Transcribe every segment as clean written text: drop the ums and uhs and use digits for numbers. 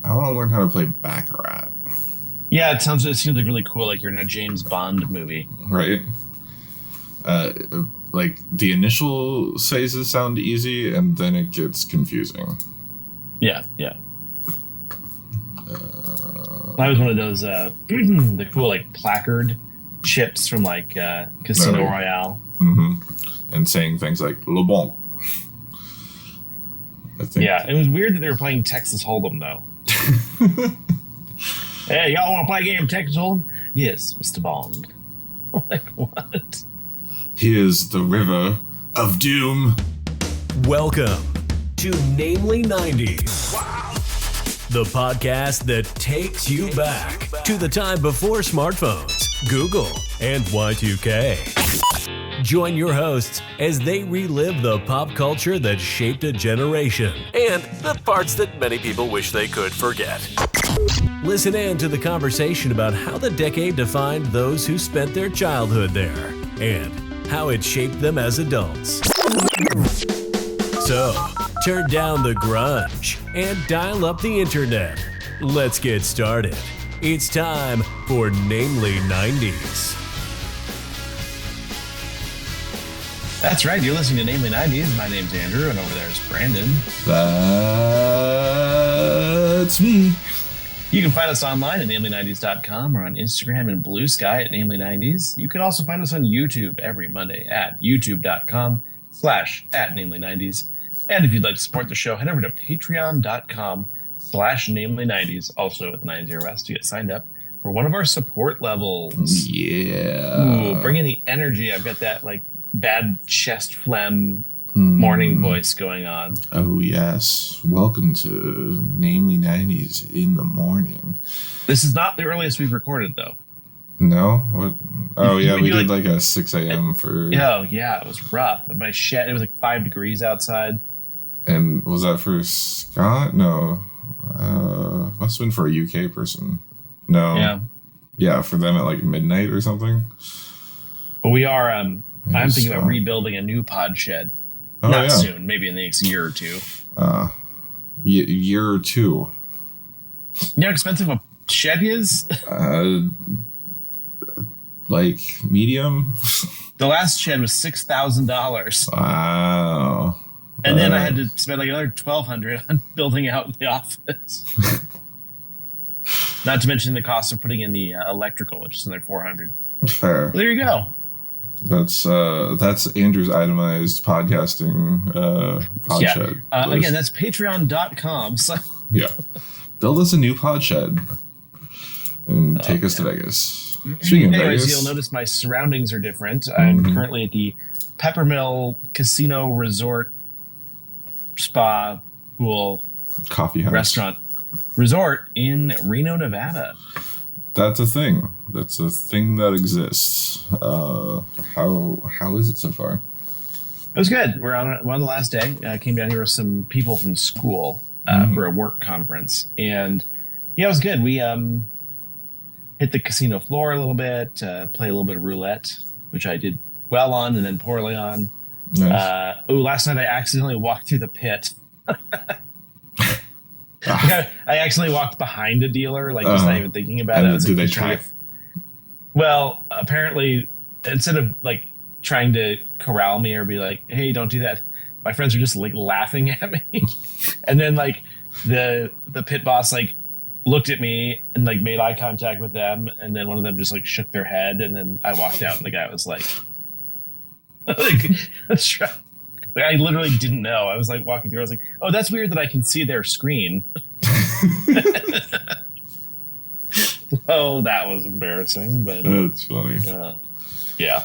I want to learn how to play Baccarat. Yeah, it seems like really cool. Like you're in a James Bond movie, right? Like the initial phases sound easy, and then it gets confusing. Yeah. I was one of those the cool like placard chips from like Casino Royale. Mm-hmm. And saying things like "Le Bon." Yeah, it was weird that they were playing Texas Hold'em though. Hey, y'all want to play a game of Texas Hold'em? Yes, Mr. Bond. Like what? Here's the river of doom. Welcome to Namely 90s. Wow. The podcast that takes you back to the time before smartphones, Google, and Y2K. Join your hosts as they relive the pop culture that shaped a generation and the parts that many people wish they could forget. Listen in to the conversation about how the decade defined those who spent their childhood there and how it shaped them as adults. So, turn down the grunge and dial up the internet. Let's get started. It's time for Namely 90s. That's right. You're listening to Namely 90s. My name's Andrew, and over there is Brandon. That's me. You can find us online at namely90s.com or on Instagram and Bluesky at namely90s. You can also find us on YouTube every Monday at youtube.com/@namely90s. And if you'd like to support the show, head over to patreon.com/namely90s, also with 90s, to get signed up for one of our support levels. Yeah. Ooh, bring in the energy. I've got that like bad chest phlegm morning voice going on. Oh, yes. Welcome to Namely 90s in the morning. This is not the earliest we've recorded, though. No? What? Oh, yeah, we did like a 6 a.m. for... Oh, yeah, it was rough. My shit, it was like 5 degrees outside. And was that for Scott? No. Must have been for a UK person. No. Yeah. Yeah, for them at like midnight or something. But we are... I'm thinking about rebuilding a new pod shed. Not soon, maybe in the next year or two. Year or two. You know how expensive a shed is? Like medium? The last shed was $6,000. Wow. And then I had to spend like another $1,200 on building out the office. Not to mention the cost of putting in the electrical, which is another $400. Fair. Well, there you go. That's Andrew's itemized podcasting pod shed. Again, that's patreon.com. So. Yeah. Build us a new pod shed and take us to Vegas. Speaking of Vegas, you'll notice my surroundings are different. I'm currently at the Peppermill Casino Resort Spa Pool Coffee House Restaurant Resort in Reno, Nevada. That's a thing. That's a thing that exists. How is it so far? It was good. We're on the last day. I came down here with some people from school for a work conference, and yeah, it was good. We hit the casino floor a little bit, play a little bit of roulette, which I did well on and then poorly on. Nice. Last night I accidentally walked through the pit. I accidentally walked behind a dealer, like just not even thinking about it. Did they try? Well, apparently, instead of like trying to corral me or be like, "Hey, don't do that," my friends were just like laughing at me. And then like the pit boss like looked at me and like made eye contact with them, and then one of them just like shook their head, and then I walked out, and the guy was like, I literally didn't know. I was like walking through. I was like, "Oh, that's weird that I can see their screen." Oh, that was embarrassing, but that's funny. Yeah.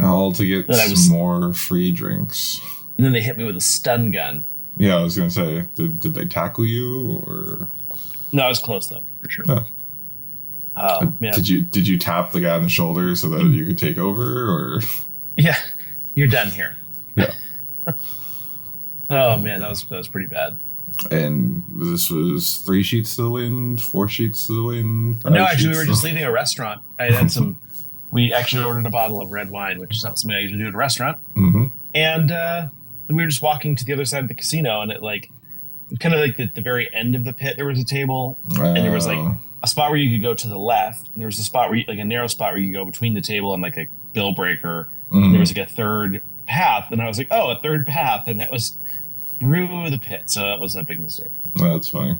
All to get some more free drinks. And then they hit me with a stun gun. Yeah, I was gonna say, did they tackle you or? No, I was close though, for sure. Yeah. Did you tap the guy on the shoulder so that you could take over, or? Yeah, you're done here. Yeah. Oh man, that was pretty bad. And this was 3 sheets to the wind, 4 sheets to the wind. No, actually, we were just leaving a restaurant. I had some. We actually ordered a bottle of red wine, which is not something I usually do at a restaurant. Mm-hmm. And we were just walking to the other side of the casino, and it like kind of like at the very end of the pit, there was a table, and there was like a spot where you could go to the left. And there was a spot where like a narrow spot where you could go between the table and like a bill breaker. And there was like a third path, and I was like, oh, a third path, and that was through the pit. So that was a big mistake. That's funny.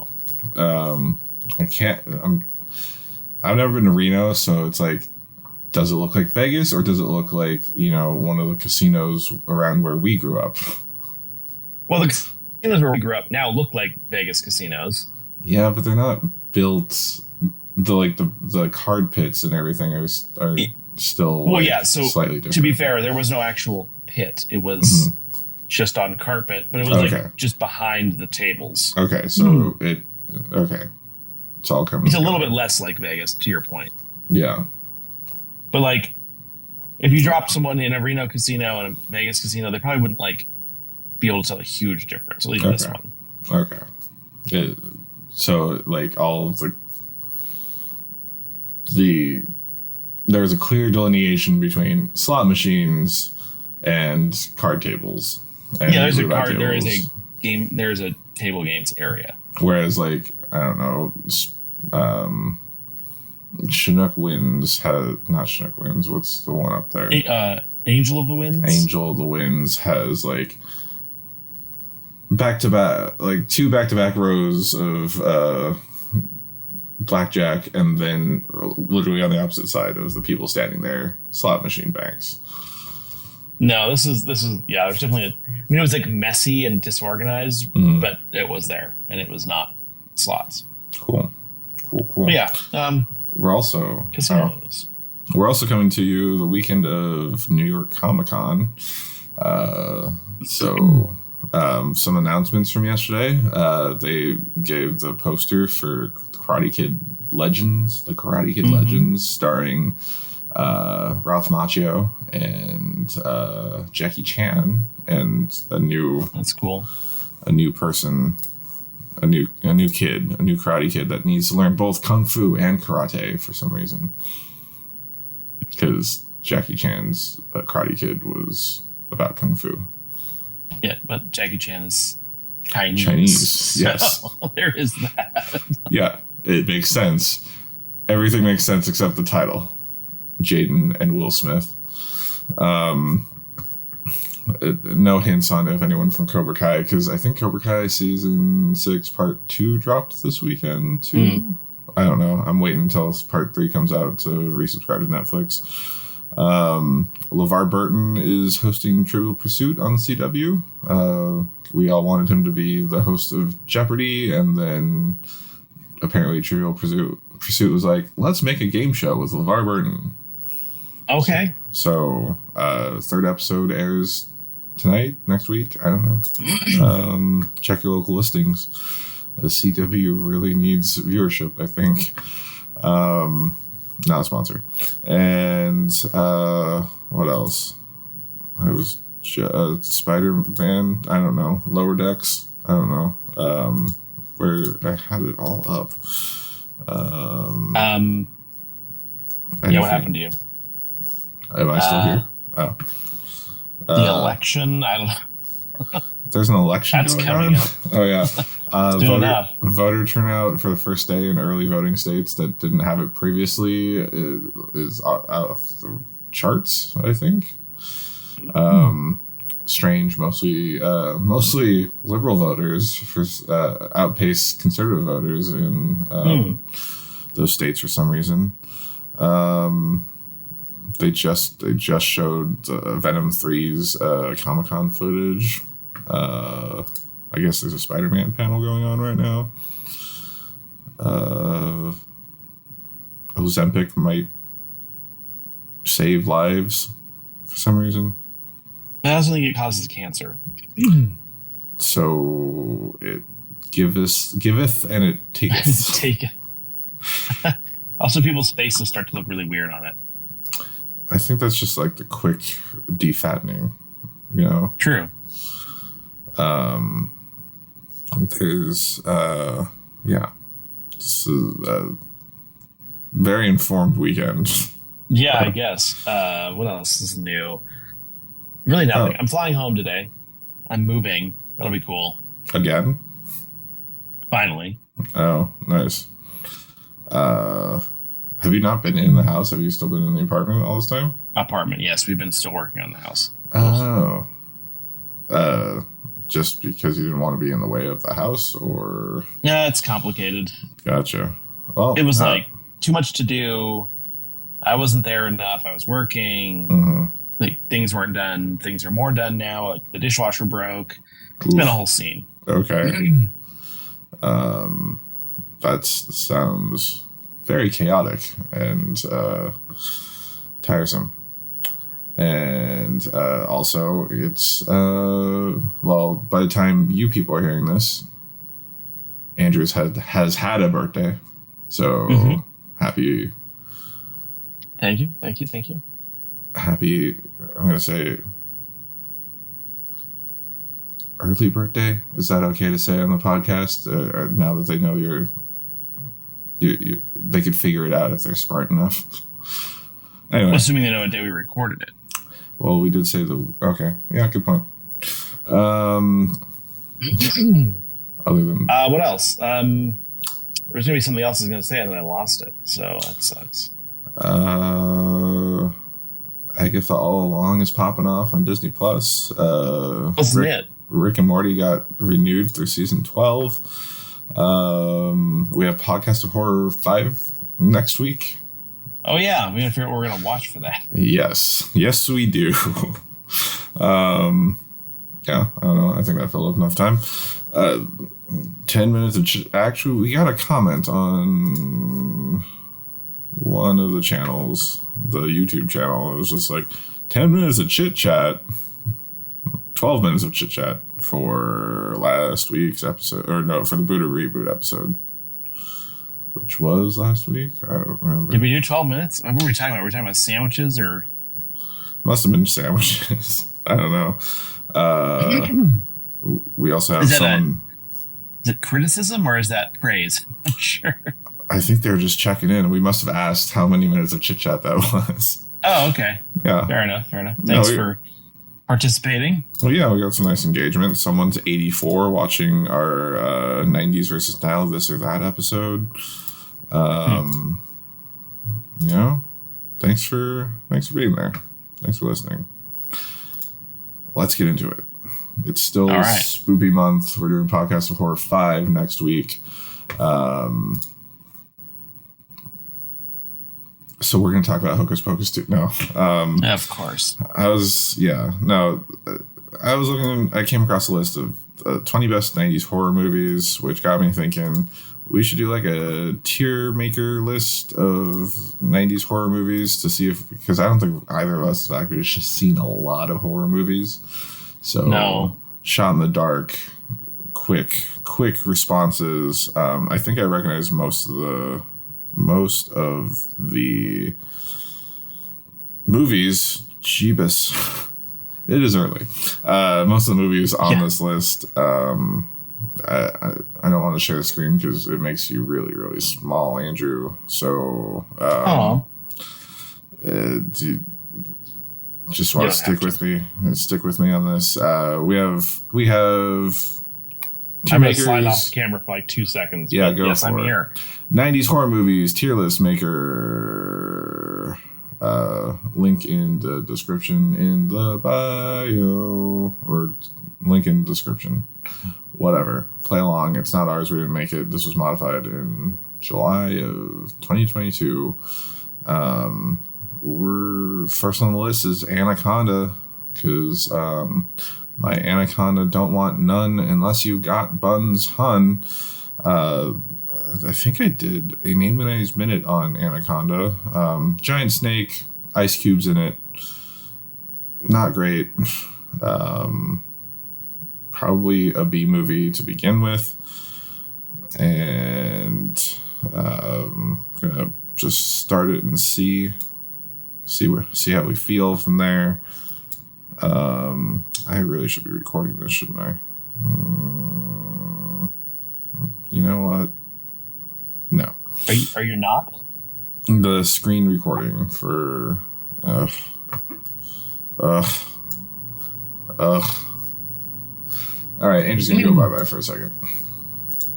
I've never been to Reno, so it's like, does it look like Vegas, or does it look like, one of the casinos around where we grew up? Well, the casinos where we grew up now look like Vegas casinos. Yeah, but they're not built. The card pits and everything are still slightly different. To be fair, there was no actual pit. It was just on carpet, but it was like just behind the tables. Okay, so it's all coming. It's a little bit less like Vegas, to your point. Yeah. But like, if you dropped someone in a Reno casino and a Vegas casino, they probably wouldn't like be able to tell a huge difference. At least this one. Okay. So like all of there's a clear delineation between slot machines and card tables. And there's a card. There is a game. There's a table games area. Whereas like, I don't know. Chinook Winds not Chinook Winds. What's the one up there? Angel of the Winds. Angel of the Winds has like two back-to-back rows of blackjack, and then literally on the opposite side of the people standing there, slot machine banks. No, this is there's definitely it was like messy and disorganized, but it was there, and it was not slots. Cool. But yeah. We're also casinos. We're also coming to you the weekend of New York Comic-Con. Some announcements from yesterday. They gave the poster for Karate Kid Legends, Legends, starring Ralph Macchio and Jackie Chan, and That's cool. A new person. A new kid, a new karate kid that needs to learn both kung fu and karate for some reason. Because Jackie Chan's Karate Kid was about kung fu. Yeah, but Jackie Chan is Chinese. Chinese, yes. So there is that. Yeah, it makes sense. Everything makes sense except the title. Jaden and Will Smith. No hints on if anyone from Cobra Kai, because I think Cobra Kai season 6 part 2 dropped this weekend too. I don't know. I'm waiting until part 3 comes out to resubscribe to Netflix. LeVar Burton is hosting Trivial Pursuit on CW. We all wanted him to be the host of Jeopardy, and then apparently Trivial Pursuit was like, let's make a game show with LeVar Burton. Okay. So third episode airs next week. I don't know. Check your local listings. The CW really needs viewership, I think. Not a sponsor. And what else? I was Spider-Man. I don't know. Lower Decks. I don't know. Where I had it all up. What happened to you? Am I still here? Oh. The election? I don't know. There's an election That's going coming on? up. Oh, yeah. Voter turnout for the first day in early voting states that didn't have it previously is out of the charts, I think. Strange, mostly liberal voters outpace conservative voters in those states for some reason. They just showed Venom 3's Comic-Con footage. I guess there's a Spider-Man panel going on right now. Ozempic might save lives for some reason. I also think it causes cancer. So it giveth and it taketh. Take it. Also, people's faces start to look really weird on it. I think that's just like the quick defattening, you know? True. There's, this is a very informed weekend. Yeah, I guess. What else is new? Really nothing. I'm flying home today. I'm moving. That'll be cool. Again? Finally. Oh, nice. Have you not been in the house? Have you still been in the apartment all this time? Apartment, yes. We've been still working on the house. Oh. Just because you didn't want to be in the way of the house, or? Yeah, it's complicated. Gotcha. Well, it was too much to do. I wasn't there enough. I was working. Mm-hmm. Like, things weren't done. Things are more done now. Like, the dishwasher broke. It's been a whole scene. Okay. That sounds very chaotic and tiresome. And also, it's, well, by the time you people are hearing this, Andrews has had a birthday. So happy. Thank you. Happy, I'm going to say, early birthday. Is that okay to say on the podcast? Now that they know you they could figure it out if they're smart enough. Anyway. Well, assuming they know what day we recorded it. Well, we did say okay. Yeah, good point. Other than what else? There was gonna be something else I was gonna say and then I lost it. So that sucks. Agatha All Along is popping off on Disney Plus. Wasn't it? Rick and Morty got renewed through season 12. We have Podcast of Horror 5 next week. Oh yeah, we have to figure out what we're gonna watch for that. Yes, we do. Yeah, I don't know. I think that filled up enough time. 10 minutes of actually, we got a comment on one of the channels, the YouTube channel. It was just like 10 minutes of chit chat, 12 minutes of chit chat for last week's episode, or no, for the Buddha Reboot episode, which was last week. I don't remember. Did we do 12 minutes? What were we talking about? Were we talking about sandwiches or? Must have been sandwiches. I don't know. We also have someone. Is it criticism or is that praise? I'm sure. I think they were just checking in. We must have asked how many minutes of chit chat that was. Oh, okay. Yeah. Fair enough. Thanks for participating. Well, yeah, we got some nice engagement. Someone's 84 watching our 90s versus now this or that episode. You know, thanks for being there. Thanks for listening. Let's get into it. It's still Spoopy month. We're doing Podcast of Horror 5 next week. So we're going to talk about Hocus Pocus too. No. Of course. I came across a list of 20 best 90s horror movies, which got me thinking we should do like a tier maker list of 90s horror movies to see because I don't think either of us have actually seen a lot of horror movies. So no. Shot in the dark, quick responses. I think I recognize most of the movies. Jeebus. It is early. Most of the movies on this list. I don't want to share the screen because it makes you really, really small, Andrew. So just want to stick with me. Stick with me on this. We have. I'm going to slide off the camera for like 2 seconds. Yeah, go yes, for I'm it. Here. 90s horror movies tier list maker. Link in the description in the bio, or link in the description. Whatever. Play along. It's not ours. We didn't make it. This was modified in July of 2022. We're first on the list is Anaconda, because my Anaconda don't want none unless you got buns, hun. I think I did a Name the 90s minute on Anaconda. Giant snake, ice cubes in it. Not great. Probably a B movie to begin with. And I'm gonna just start it and see how we feel from there. I really should be recording this, shouldn't I? You know what? No. Are you not? The screen recording for All right, Andrew's gonna go bye-bye for a second.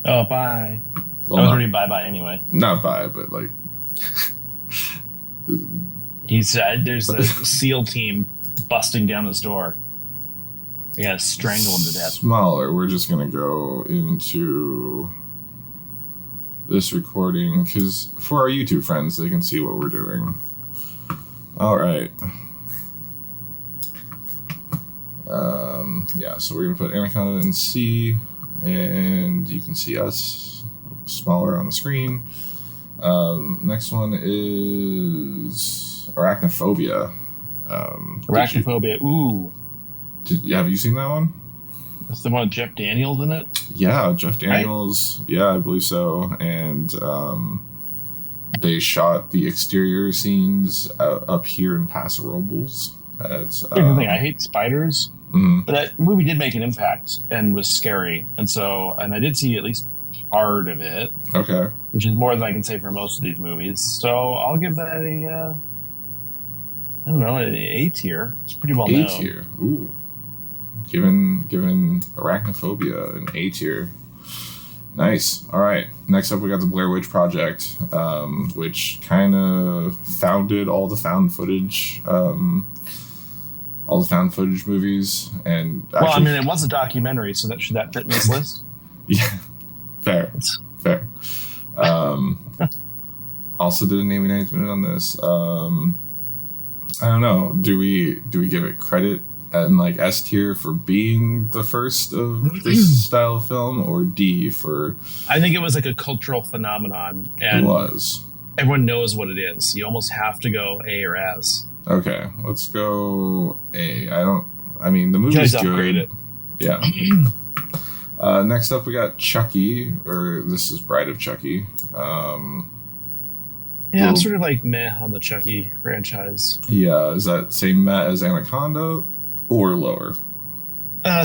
Oh, bye. Well, I was already bye anyway. Not bye, but like. He said there's a SEAL team busting down his door. They gotta strangle him to death. Smaller. We're just gonna go into this recording because for our YouTube friends, they can see what we're doing. All right. Yeah, so we're gonna put Anaconda in C, and you can see us smaller on the screen. Next one is Arachnophobia. Arachnophobia. Ooh. Have you seen that one? That's the one with Jeff Daniels in it? Yeah, Jeff Daniels. Right? Yeah, I believe so. And they shot the exterior scenes up here in Paso Robles. Here's the thing, I hate spiders, mm-hmm. but that movie did make an impact and was scary. And I did see at least part of it. Okay. Which is more than I can say for most of these movies. So I'll give that an A tier. It's pretty well known. A tier. Ooh. Given Arachnophobia an A tier. Nice. All right. Next up, we got the Blair Witch Project, which kind of founded all the found footage movies. And actually, it was a documentary, so should that fit in this list? Yeah. Fair. Also did a naming minute on this. I don't know. Do we give it credit and like S tier for being the first of this style of film, or D for? I think it was like a cultural phenomenon, and it was. Everyone knows what it is. You almost have to go A or S. Okay, let's go A. The movie's good. Yeah. Next up, we got Chucky, or this is Bride of Chucky. I'm sort of like meh on the Chucky franchise. Yeah, is that same meh as Anaconda or lower?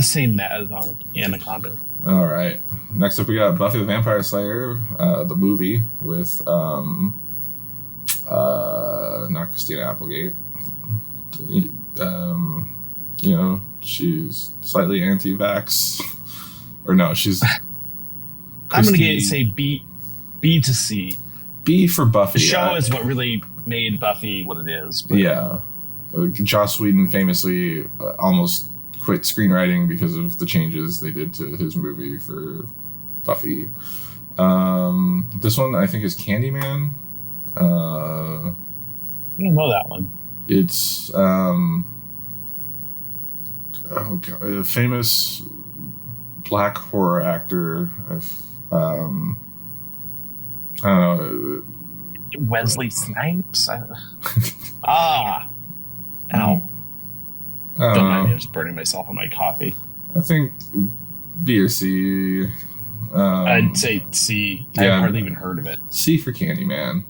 Same meh as on Anaconda. All right. Next up, we got Buffy the Vampire Slayer, the movie with not Christina Applegate. She's slightly anti-vax. Or no, she's. I'm going to say B to C. B for Buffy. The show is what really made Buffy what it is. But. Yeah. Joss Whedon famously almost quit screenwriting because of the changes they did to his movie for Buffy. This one, I think, is Candyman. I don't know that one. It's a famous black horror actor. I don't know. Wesley Snipes? Ow. I don't mind me just burning myself on my coffee. I think B or C. I'd say C. I've hardly even heard of it. C for Candyman.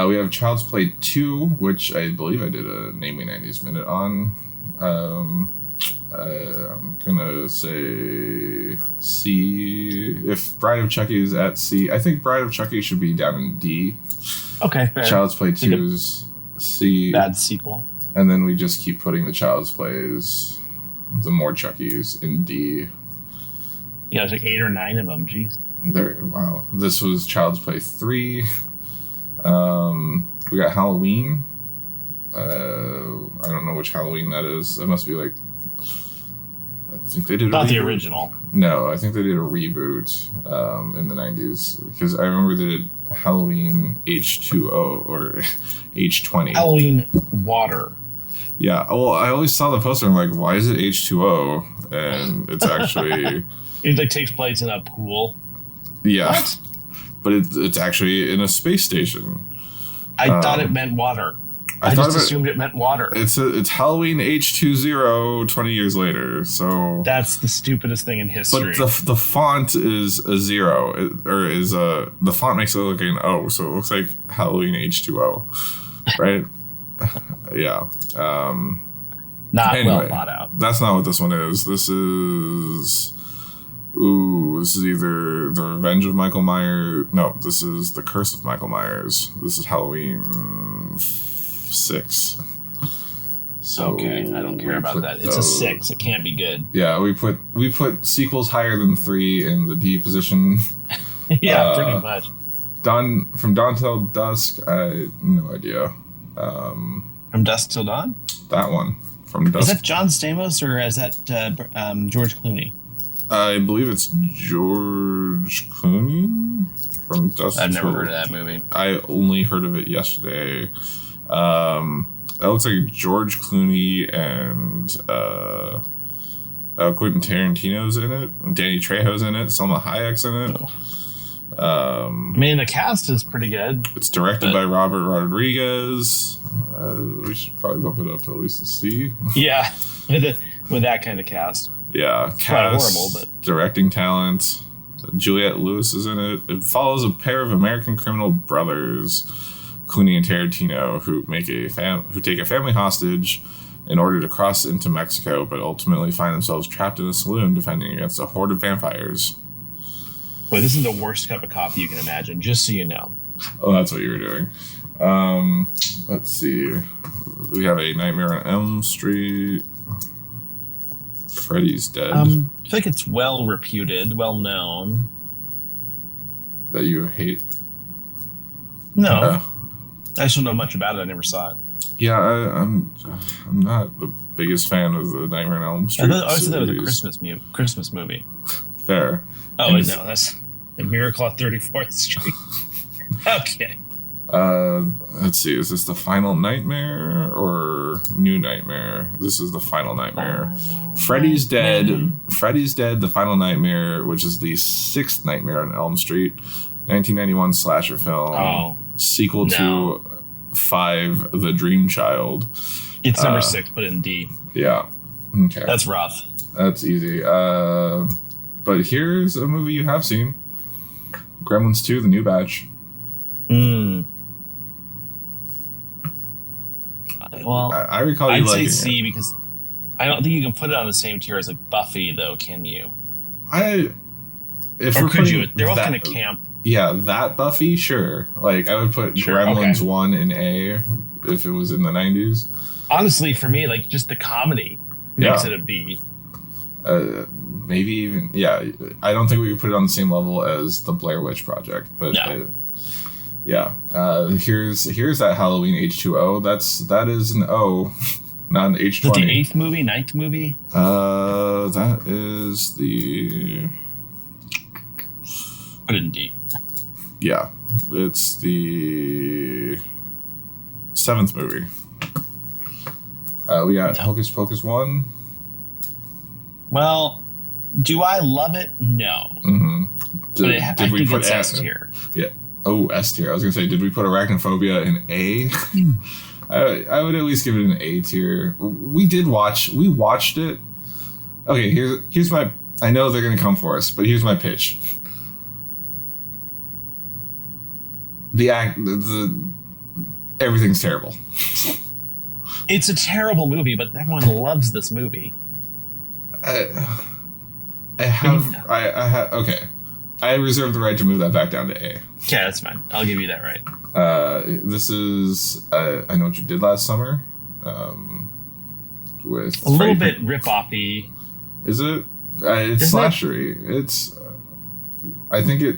We have Child's Play 2, which I believe I did a Namely 90s Minute on. I'm gonna say C. If Bride of Chucky is at C, I think Bride of Chucky should be down in D. Okay, fair. Child's Play 2 is C. Bad sequel. And then we just keep putting the Child's Plays, the more Chuckies, in D. Yeah, there's like 8 or 9 of them. Jeez. Wow. This was Child's Play 3. We got Halloween. I don't know which Halloween that is. That must be like. I think they did. Not the original. No, I think they did a reboot in the 90s because I remember they did Halloween H2O or H20. Halloween Water. Yeah. Well, I always saw the poster and I'm like, why is it H2O? And it's actually. It like takes place in a pool. Yeah. What? But it's actually in a space station. I thought it meant water. I just assumed it meant water. It's Halloween H20 20 years later. So that's the stupidest thing in history. But the font is a 0, the font makes it look like an O, so it looks like Halloween H2O, right? Yeah. Not anyway, well thought out. That's not what this one is. This is either The Revenge of Michael Myers. No, this is The Curse of Michael Myers. This is Halloween 6. So okay, I don't care about that. It's a 6. It can't be good. Yeah, we put sequels higher than 3 in the D position. Yeah, pretty much. From Dawn Till Dusk, I no idea. From Dusk Till Dawn? That one. From Dusk. Is that John Stamos or is that George Clooney? I believe it's George Clooney from Dusk. I've never heard of that movie. I only heard of it yesterday. That looks like George Clooney and Quentin Tarantino's in it. Danny Trejo's in it. Salma Hayek's in it. I mean, the cast is pretty good. It's directed by Robert Rodriguez. We should probably bump it up to at least a C. Yeah, with that kind of cast. Yeah, It's cast, not horrible, but directing talent. Juliette Lewis is in it. It follows a pair of American criminal brothers, Clooney and Tarantino, who take a family hostage in order to cross into Mexico, but ultimately find themselves trapped in a saloon defending against a horde of vampires. boy, this is the worst cup of coffee you can imagine. Just so you know. Oh, that's what you were doing. Let's see. We have a Nightmare on Elm Street. Freddy's Dead. I feel like it's well reputed, well known. That you hate? No. I just don't know much about it. I never saw it. Yeah, I'm not the biggest fan of the Nightmare on Elm Street. I always thought that was a Christmas movie. Fair. Oh, wait, no, that's The Miracle on 34th Street. Okay. Let's see. Is this the Final Nightmare or New Nightmare? This is the Final Nightmare. Freddy's Dead. Freddy's Dead, The Final Nightmare, which is the 6th Nightmare on Elm Street, 1991 slasher film. Oh, sequel to 5, The Dream Child. It's number 6, put in D. Yeah. Okay. That's rough. That's easy. But here's a movie you have seen. Gremlins 2, The New Batch. Well, I recall you I'd say liking C it. because I don't think you can put it on the same tier as like Buffy, though, can you? Or could you? They're all kind of camp. Yeah, that Buffy, sure. Like, I would put Gremlins 1 in A if it was in the 90s. Honestly, for me, like, just the comedy makes it a B. Maybe even, yeah. I don't think we could put it on the same level as the Blair Witch Project, but No. here's that Halloween H2O. That is an O, not an H20. Is it the 8th movie, 9th movie? That is the... Put it in D. Yeah, it's the 7th movie. We got Hocus Pocus 1. Well, do I love it? No. Mm-hmm. I think it's S tier. Yeah. Oh, S tier. I was going to say, did we put Arachnophobia in A? I would at least give it an A tier. We watched it. Okay, here's my... I know they're going to come for us, but here's my pitch. Everything's terrible. It's a terrible movie, but everyone loves this movie. Okay. I reserve the right to move that back down to A. Yeah, that's fine. I'll give you that right. This is I Know What You Did Last Summer. With a little bit rip-offy. Is it? It's slashery. It's. I think it.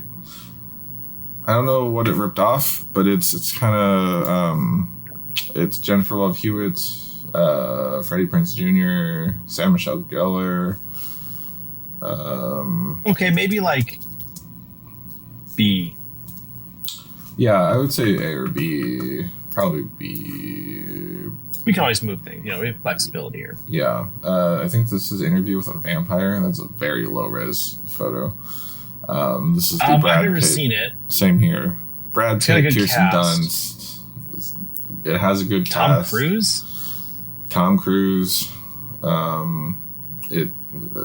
I don't know what it ripped off, but it's kind of it's Jennifer Love Hewitt, Freddie Prinze Jr., Sarah Michelle Gellar. Okay, maybe like B. Yeah, I would say A or B. Probably B. We can always move things. We have flexibility here. Yeah, I think this is Interview with a Vampire. That's a very low res photo. This is the Brad I've never Pitt. seen it. Same here. Brad Pitt, Kirsten cast. Dunst. It has a good Tom cast. Cruise.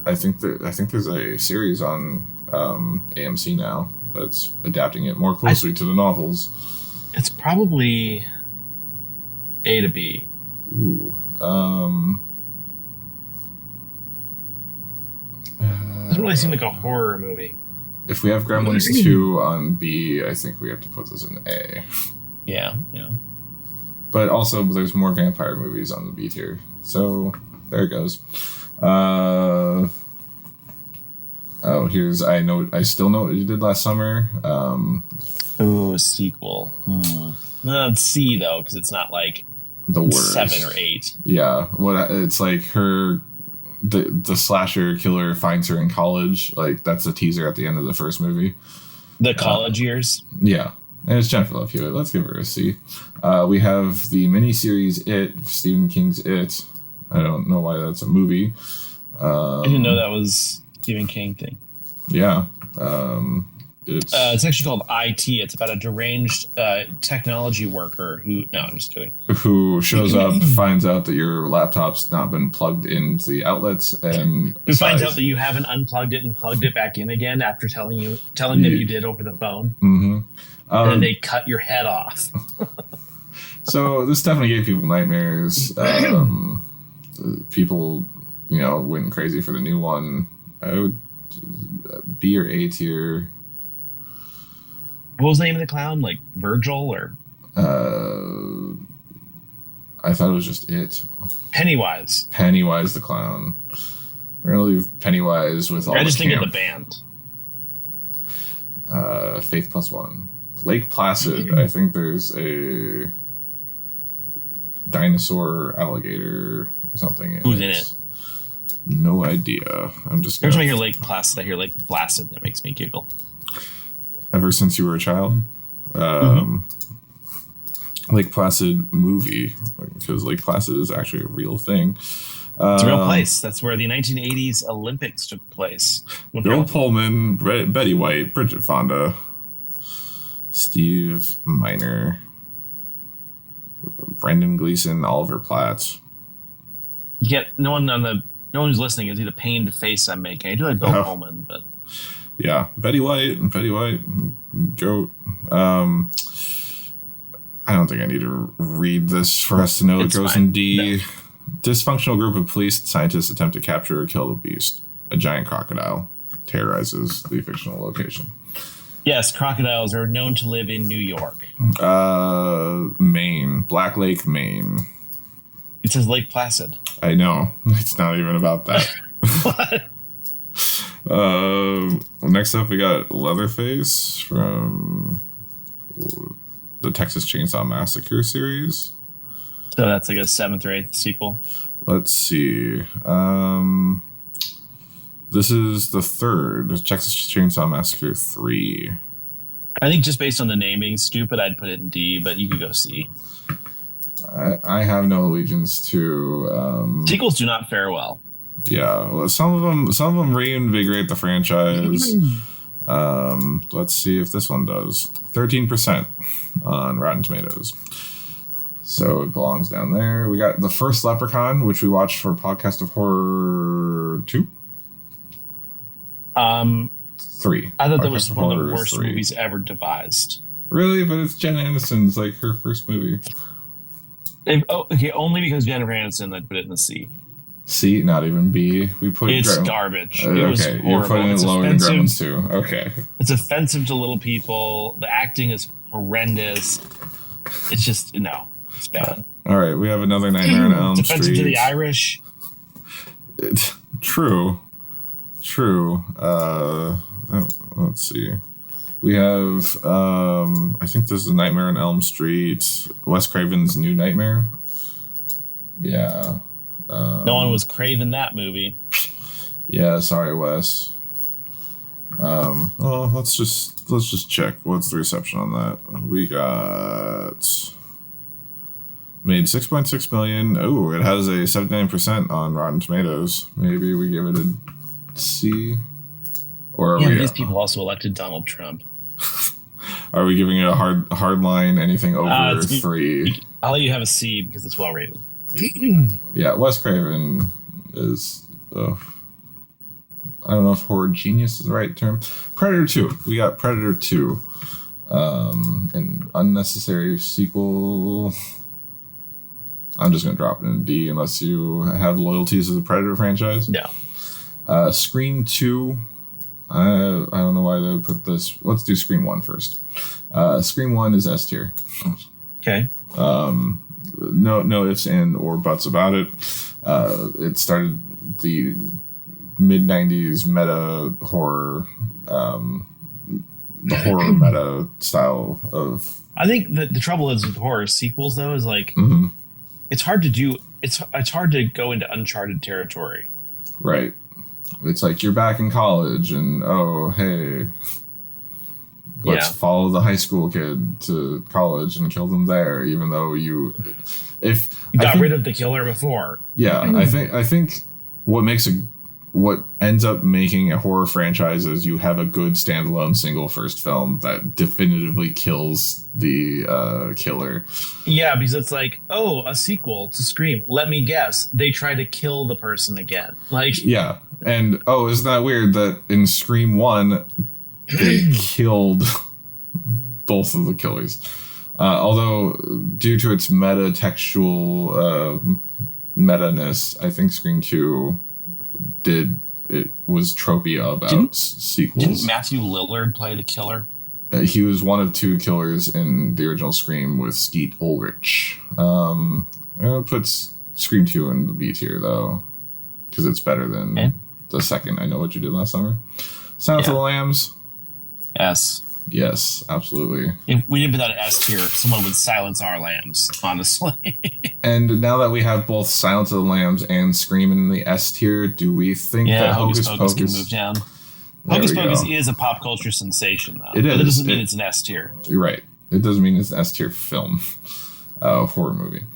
I think there's a series on AMC now that's adapting it more closely to the novels. It's probably A to B. Ooh. Doesn't really seem like a horror movie. If we have Gremlins 2 on B, I think we have to put this in A. Yeah. But also, there's more vampire movies on the B tier. So there it goes. I still know what you did last summer. Oh, sequel. Let's see though, because it's not like the worst. 7 or 8. Yeah, it's like the slasher killer finds her in college. Like that's a teaser at the end of the first movie. The college years. Yeah, and it's Jennifer Love Hewitt. Let's give her a C. We have the miniseries It, Stephen King's It. I don't know why that's a movie. I didn't know that was Stephen King thing. Yeah. It's actually called IT. It's about a deranged technology worker who... No, I'm just kidding. Who shows up, finds out that your laptop's not been plugged into the outlets, and... Who finds out that you haven't unplugged it and plugged it back in again after telling them you did over the phone. Mm-hmm. And then they cut your head off. So this definitely gave people nightmares. People, went crazy for the new one. I would B or A tier. What was the name of the clown? Like Virgil or? I thought it was just It. Pennywise. Pennywise the clown. We're gonna leave Pennywise with all. I just think of the band. Faith Plus One. Lake Placid. I think there's a dinosaur alligator or something. Who's in it? No idea. I'm just. Every time I hear Lake Placid, I hear Lake Placid. That makes me giggle. Ever since you were a child, Lake Placid movie, because Lake Placid is actually a real thing. It's a real place. That's where the 1980s Olympics took place. Bill Pullman, Betty White, Bridget Fonda, Steve Miner, Brendan Gleeson, Oliver Platt. Yet no one who's listening can see the pained face I'm making. I do like Bill Pullman, but yeah, Betty White, goat. I don't think I need to read this for us to know it goes in D. No. Dysfunctional group of police scientists attempt to capture or kill the beast. A giant crocodile terrorizes the fictional location. Yes, crocodiles are known to live in New York. Maine. Black Lake, Maine. It says Lake Placid. I know. It's not even about that. What? Next up, we got Leatherface from the Texas Chainsaw Massacre series. So that's like a 7th or 8th sequel. Let's see. This is the 3rd, Texas Chainsaw Massacre 3. I think just based on the name being stupid, I'd put it in D, but you could go C. I have no allegiance to sequels. Do not fare well. Yeah, well, some of them reinvigorate the franchise. Let's see if this one does. 13% on Rotten Tomatoes. So it belongs down there. We got The First Leprechaun, which we watched for Podcast of Horror 2. 3. I thought that was one of the worst movies ever devised. Really? But it's Jen Aniston's like her first movie. Okay, only because Jennifer Aniston, I'd put it in the C. C, not even B. We put it's garbage. Okay, it was horrible. You're putting it lower than Gremlins 2. Okay. It's offensive to little people. The acting is horrendous. It's just no. It's bad. All right, we have another Nightmare on Elm Street. It's offensive to the Irish. True. Let's see. We have, I think this is Nightmare on Elm Street. Wes Craven's New Nightmare. Yeah. No one was craving that movie. Yeah, sorry, Wes. Well, let's just check. What's the reception on that? We got made 6.6 million. Oh, it has a 79% on Rotten Tomatoes. Maybe we give it a C. Or are these people also elected Donald Trump. Are we giving it a hard line? Anything over 3? I'll let you have a C because it's well rated. Yeah, Wes Craven is. I don't know if horror genius is the right term. Predator 2. We got Predator 2. An unnecessary sequel. I'm just going to drop it in D unless you have loyalties to the Predator franchise. No. Scream 2. I don't know why they would put this. Let's do Scream 1 first. Scream 1 is S tier. Okay. No ifs and or buts about it. It started the mid-90s meta horror, the horror meta style of... I think the trouble is with horror sequels, though, is like, it's hard to do. It's hard to go into uncharted territory. Right. It's like you're back in college and, oh, hey, let's follow the high school kid to college and kill them there, even though you got rid of the killer before. Yeah, I think what ends up making a horror franchise is you have a good standalone single first film that definitively kills the killer. Yeah, because it's like, oh, a sequel to Scream. Let me guess, they try to kill the person again. Like, yeah, and oh, isn't that weird that in Scream 1 they killed both of the killers? Although, due to its meta-textual meta-ness, I think Scream 2 was tropey about sequels. Didn't Matthew Lillard play the killer? He was one of two killers in the original Scream with Skeet Ulrich. It puts Scream 2 in the B tier, though, because it's better than the second I Know What You Did Last Summer. Silence of the Lambs? Yes, absolutely. If we didn't put that S tier, someone would silence our lambs, honestly. And now that we have both Silence of the Lambs and Scream in the S tier, do we think that Hocus Pocus can move down? Hocus Pocus is a pop culture sensation, though. It is. But it doesn't mean it's an S tier. You're right. It doesn't mean it's an S tier film, horror movie.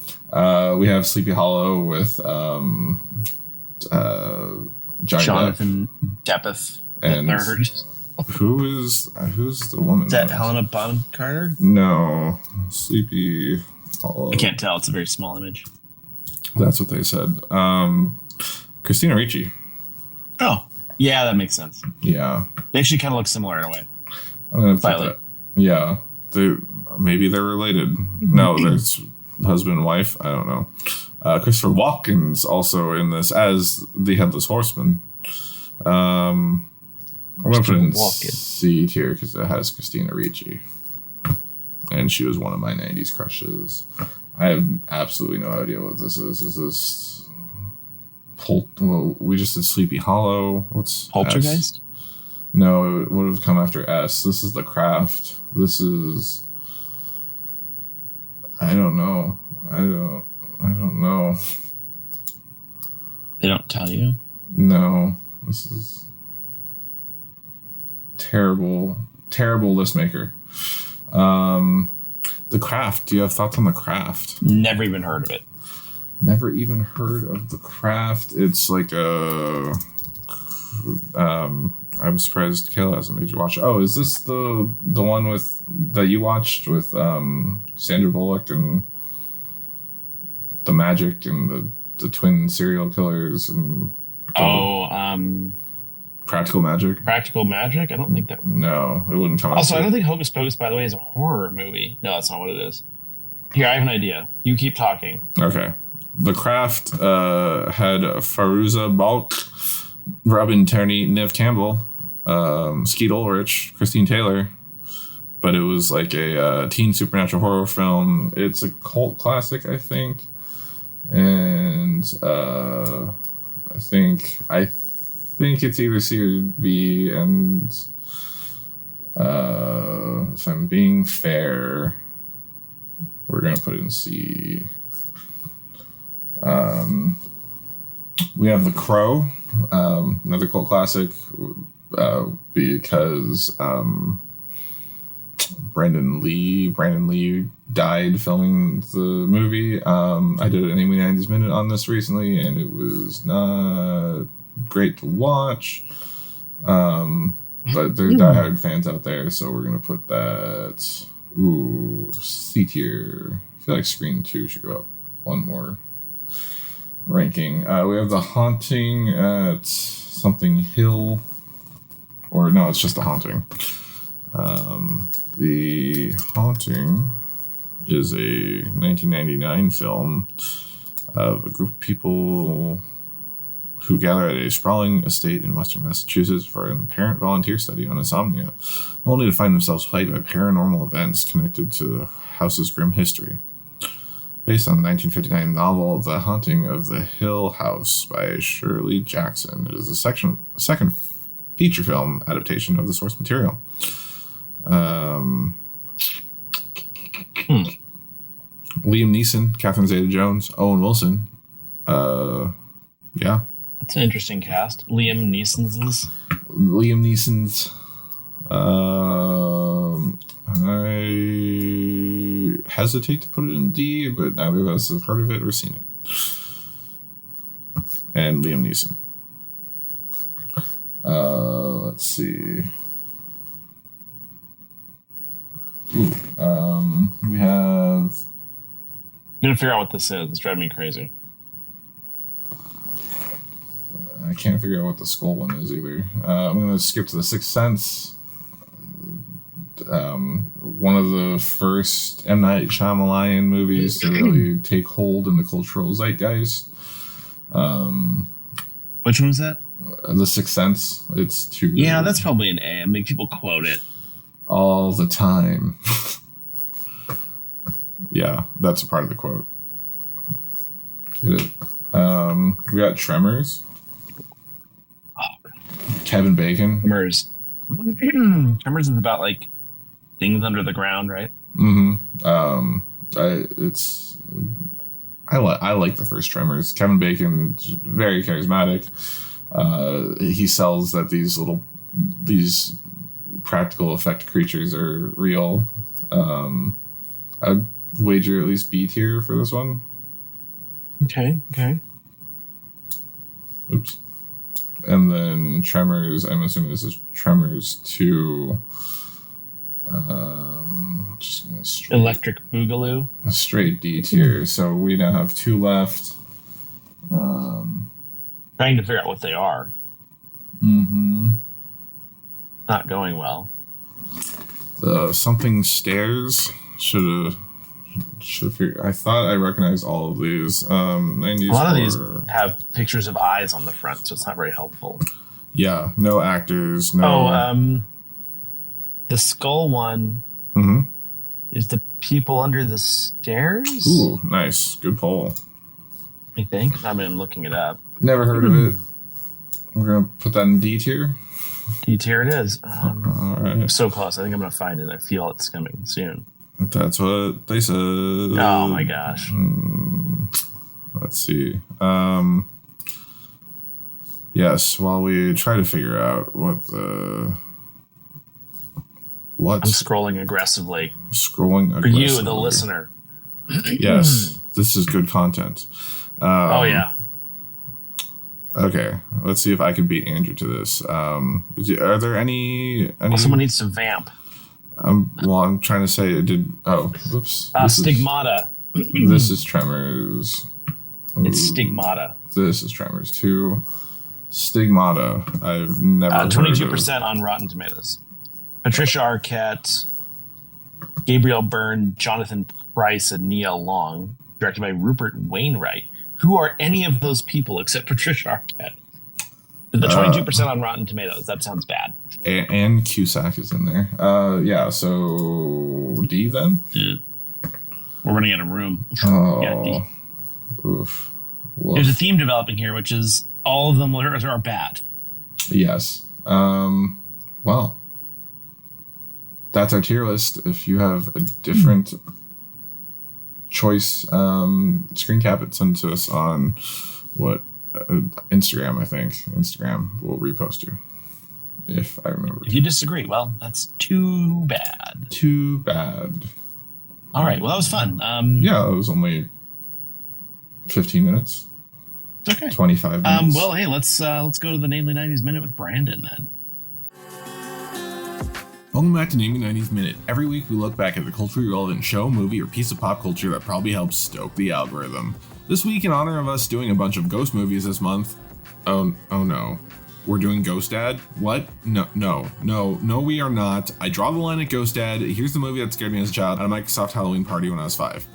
We have Sleepy Hollow with Jonathan Deppeth and third. Who's the woman? Is that Helena Bonham Carter? No, Sleepy Hollow. I can't tell. It's a very small image. That's what they said. Christina Ricci. Oh, yeah, that makes sense. Yeah, they actually kind of look similar in a way. I'm gonna put that. Yeah, maybe they're related. No, there's husband and wife. I don't know. Christopher Walken's also in this as the Headless Horseman. I'm going to put it in C tier because it has Christina Ricci. And she was one of my 90s crushes. I have absolutely no idea what this is. Is this... Well, we just did Sleepy Hollow. What's Poltergeist? S? No, it would have come after S. This is The Craft. This is... I don't know. I don't know. They don't tell you? No. This is... terrible list maker. The Craft. Do you have thoughts on The Craft? Never even heard of it. Never even heard of The Craft. It's like a... I'm surprised Kayla hasn't made you watch it. Oh, is this the one that you watched with Sandra Bullock and the magic and the twin serial killers and... Practical Magic? Practical Magic? I don't think that... No, it wouldn't come out. Also, I don't think Hocus Pocus, by the way, is a horror movie. No, that's not what it is. Here, I have an idea. You keep talking. Okay. The Craft had Fairuza Balk, Robin Turney, Neve Campbell, Skeet Ulrich, Christine Taylor. But it was like a teen supernatural horror film. It's a cult classic, I think. And I think it's either C or B, and if I'm being fair, we're gonna put it in C. We have The Crow, another cult classic, because Brandon Lee died filming the movie. I did an Amy 90s Minute on this recently, and it was not great to watch, but there's diehard fans out there, so we're gonna put that C tier. I feel like Scream 2 should go up one more ranking. We have The Haunting at something Hill, or no, it's just The Haunting. The Haunting is a 1999 film of a group of people who gather at a sprawling estate in western Massachusetts for an apparent volunteer study on insomnia, only to find themselves plagued by paranormal events connected to the house's grim history. based on the 1959 novel The Haunting of the Hill House by Shirley Jackson. It is a second feature film adaptation of the source material. Liam Neeson, Catherine Zeta-Jones, Owen Wilson. Yeah. That's an interesting cast. Liam Neeson's. I hesitate to put it in D, but neither of us have heard of it or seen it. And Liam Neeson. Let's see. We have... I'm going to figure out what this is. It's driving me crazy. I can't figure out what the skull one is either. I'm going to skip to The Sixth Sense. One of the first M. Night Shyamalan movies to really take hold in the cultural zeitgeist. Which one was that? The Sixth Sense. It's too. Yeah, that's probably an A. I mean, people quote it all the time. Yeah, that's a part of the quote. Get it? We got Tremors. Kevin Bacon. Tremors. Tremors is about like things under the ground, right? Mm-hmm. I like the first Tremors. Kevin Bacon's very charismatic. He sells that these practical effect creatures are real. I'd wager at least B tier for this one. Okay. Oops. And then Tremors, I'm assuming this is Tremors 2. Just gonna Electric Boogaloo. A straight D tier. So we now have 2 left. Trying to figure out what they are. Mm-hmm. Not going well. The something stairs should figure. I thought I recognized all of these. 90s. A lot of these have pictures of eyes on the front, so it's not very helpful. Yeah, no actors. No. The skull one is the people under the stairs. Ooh, nice, good poll. I think. I mean, I'm looking it up. Never heard of it. We're gonna put that in D tier. D tier it is. All right. So close. I think I'm gonna find it. I feel it's coming soon. That's what they said. Oh my gosh. Let's see. Yes, while we try to figure out what. I'm scrolling aggressively. For you, the listener. Yes, this is good content. Oh yeah. Okay, let's see if I can beat Andrew to this. Are there any? Well, someone needs to vamp. I'm trying to say it did. Oh, oops. Stigmata. This is Tremors. It's Stigmata. This is Tremors 2. Stigmata. I've never heard 22% on Rotten Tomatoes. Patricia Arquette, Gabriel Byrne, Jonathan Price, and Nia Long. Directed by Rupert Wainwright. Who are any of those people except Patricia Arquette? The 22% on Rotten Tomatoes. That sounds bad. And Cusack is in there. Yeah, so D then? Yeah. We're running out of room. Oh. Yeah, D. Oof. There's a theme developing here, which is all of them are bad. Yes. Well, that's our tier list. If you have a different choice, screen cap it, send it to us on Instagram, I think. Instagram will repost you. If I remember. If you disagree, well, that's too bad. Too bad. All right. Well, that was fun. Yeah, it was only 15 minutes. Okay. 25 minutes. Well, hey, let's go to the Namely 90s Minute with Brandon then. Welcome back to Namely 90s Minute. Every week we look back at the culturally relevant show, movie, or piece of pop culture that probably helps stoke the algorithm. This week, in honor of us doing a bunch of ghost movies this month... Oh no. We're doing Ghost Dad? What? No, we are not. I draw the line at Ghost Dad. Here's the movie that scared me as a child at a Microsoft Halloween party when I was 5.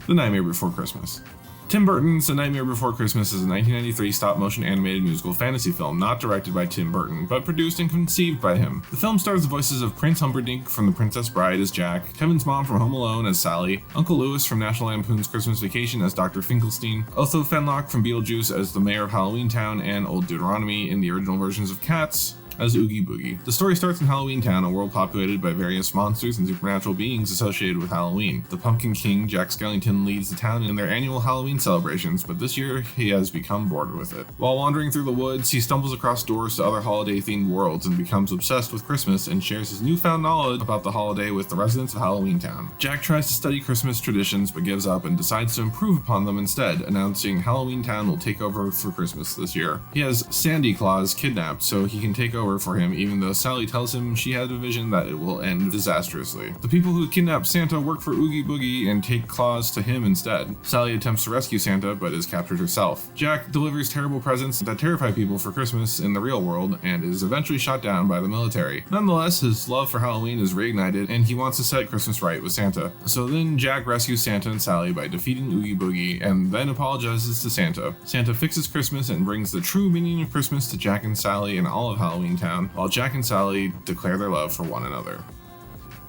The Nightmare Before Christmas. Tim Burton's The Nightmare Before Christmas is a 1993 stop-motion animated musical fantasy film not directed by Tim Burton, but produced and conceived by him. The film stars the voices of Prince Humperdinck from The Princess Bride as Jack, Kevin's mom from Home Alone as Sally, Uncle Lewis from National Lampoon's Christmas Vacation as Dr. Finkelstein, Otho Fenlock from Beetlejuice as the mayor of Halloween Town, and Old Deuteronomy in the original versions of Cats as Oogie Boogie. The story starts in Halloween Town, a world populated by various monsters and supernatural beings associated with Halloween. The Pumpkin King, Jack Skellington, leads the town in their annual Halloween celebrations, but this year he has become bored with it. While wandering through the woods, he stumbles across doors to other holiday-themed worlds and becomes obsessed with Christmas and shares his newfound knowledge about the holiday with the residents of Halloween Town. Jack tries to study Christmas traditions but gives up and decides to improve upon them instead, announcing Halloween Town will take over for Christmas this year. He has Sandy Claus kidnapped so he can take over for him, even though Sally tells him she had a vision that it will end disastrously. The people who kidnap Santa work for Oogie Boogie and take Claus to him instead. Sally attempts to rescue Santa, but is captured herself. Jack delivers terrible presents that terrify people for Christmas in the real world, and is eventually shot down by the military. Nonetheless, his love for Halloween is reignited, and he wants to set Christmas right with Santa. So then Jack rescues Santa and Sally by defeating Oogie Boogie, and then apologizes to Santa. Santa fixes Christmas and brings the true meaning of Christmas to Jack and Sally and all of Halloween Town, while Jack and Sally declare their love for one another.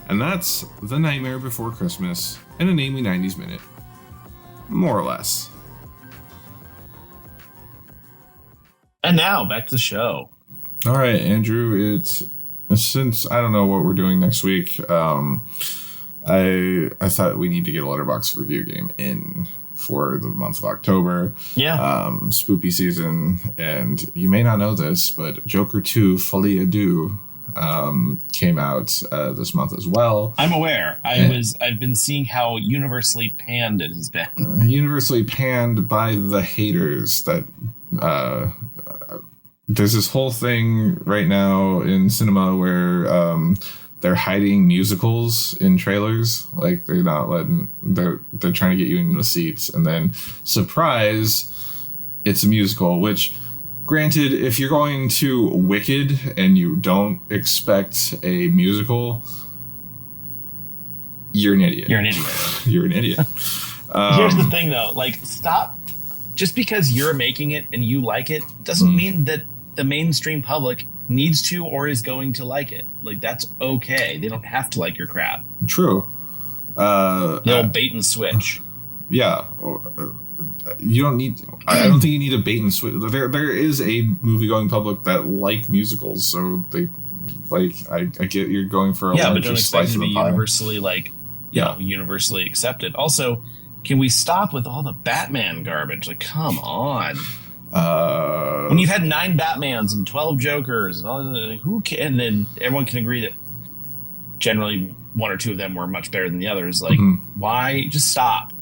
And that's The Nightmare Before Christmas in a Namely 90s minute. More or less. And now, back to the show. All right, Andrew, since I don't know what we're doing next week, I thought we need to get a letterbox review game in for the month of October. Yeah. Spooky season. And you may not know this, but Joker 2 Folie à Deux came out this month as well. I'm aware. I've been seeing how universally panned it has been. Universally panned by the haters. That there's this whole thing right now in cinema where they're hiding musicals in trailers. Like they're trying to get you in the seats, and then surprise, it's a musical. Which, granted, if you're going to Wicked and you don't expect a musical, you're an idiot. You're an idiot. You're an idiot. Here's the thing, though. Like, stop. Just because you're making it and you like it doesn't mean that the mainstream public needs to or is going to like it. Like, that's okay. They don't have to like your crap. True. They'll bait and switch. Yeah. You don't need. I don't think you need a bait and switch. There is a movie-going public that like musicals, so they like. I get you're going for a larger slice of the pie. Universally universally accepted. Also, can we stop with all the Batman garbage? Like, come on. When you've had 9 Batmans and 12 Jokers and all, who can? And then everyone can agree that generally 1 or 2 of them were much better than the others. Like, why? Just stop.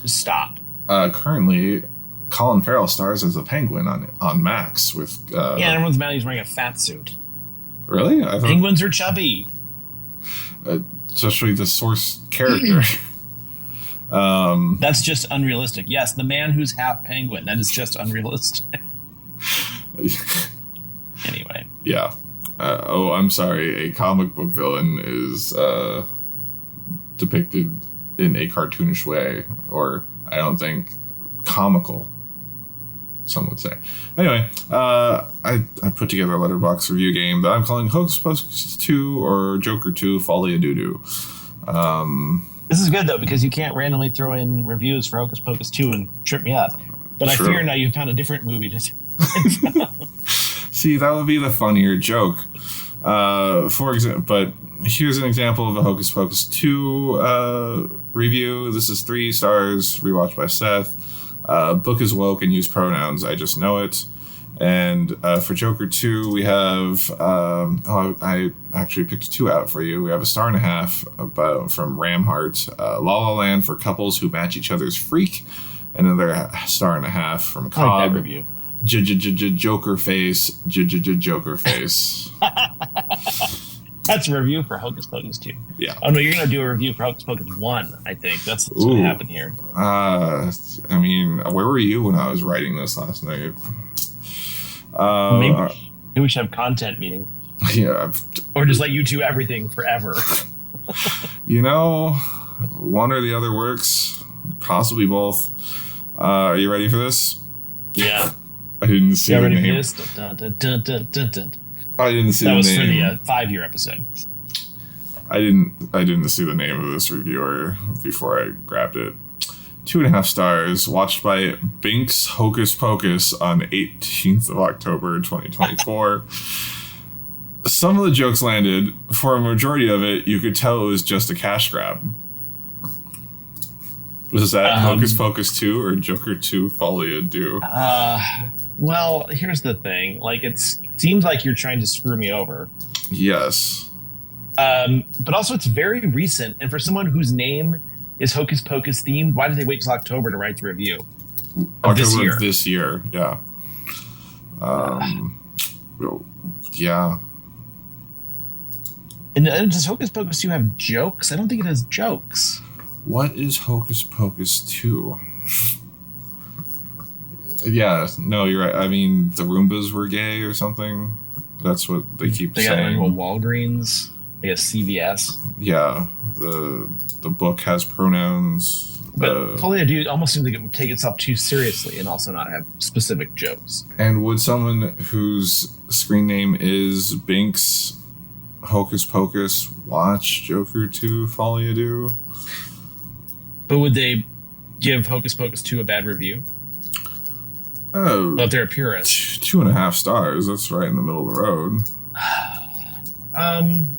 Just stop. Currently, Colin Farrell stars as a penguin on Max with. And everyone's mad he's wearing a fat suit. Really? Penguins are chubby. Especially the source character. That's just unrealistic. Yes, the man who's half penguin. That is just unrealistic. Anyway. Yeah. I'm sorry. A comic book villain is depicted in a cartoonish way, or I don't think comical, some would say. Anyway, I put together a letterbox review game that I'm calling Hocus Pocus 2 or Joker 2 Folie à Deux. This is good, though, because you can't randomly throw in reviews for Hocus Pocus 2 and trip me up. But True. I fear now you've found a different movie to See, that would be the funnier joke. For example, but here's an example of a Hocus Pocus 2 review. This is 3 stars, rewatched by Seth. Book is woke and use pronouns. I just know it. And for Joker 2, we have... I actually picked 2 out for you. We have 1.5 from Ramhart. La La Land for couples who match each other's freak. Another 1.5 from Cobb. I like that review. Joker face. Joker face. That's a review for Hocus Pocus 2. Yeah. Oh, no, you're going to do a review for Hocus Pocus 1, I think. That's what's going to happen here. I mean, where were you when I was writing this last night? Maybe we should have content meetings. Yeah. Or just let you do everything forever. One or the other works. Possibly both. Are you ready for this? Yeah. I didn't see the name. Dun, dun, dun, dun, dun, dun. I didn't see That the was for name. the 5-year episode. I didn't see the name of this reviewer before I grabbed it. 2.5 stars. Watched by Binks Hocus Pocus on 18th of October 2024. Some of the jokes landed. For a majority of it, you could tell it was just a cash grab. Was that Hocus Pocus 2 or Joker 2 Folie à Deux? Well, here's the thing. Like, it seems like you're trying to screw me over. Yes. But also, it's very recent. And for someone whose name is Hocus Pocus themed, why did they wait till October to write the review? October of this year, yeah. Yeah. And does Hocus Pocus 2 have jokes? I don't think it has jokes. What is Hocus Pocus 2? Yeah, no, you're right. I mean, the Roombas were gay or something. That's what they keep They saying. got into a Walgreens, I guess CVS. Yeah, the book has pronouns. But Folie à Deux almost seems like it would take itself too seriously and also not have specific jokes. And would someone whose screen name is Binks Hocus Pocus watch Joker 2 Folie à Deux? But would they give Hocus Pocus 2 a bad review? Oh, Well, if they're a purist. 2.5 stars. That's right in the middle of the road. I'm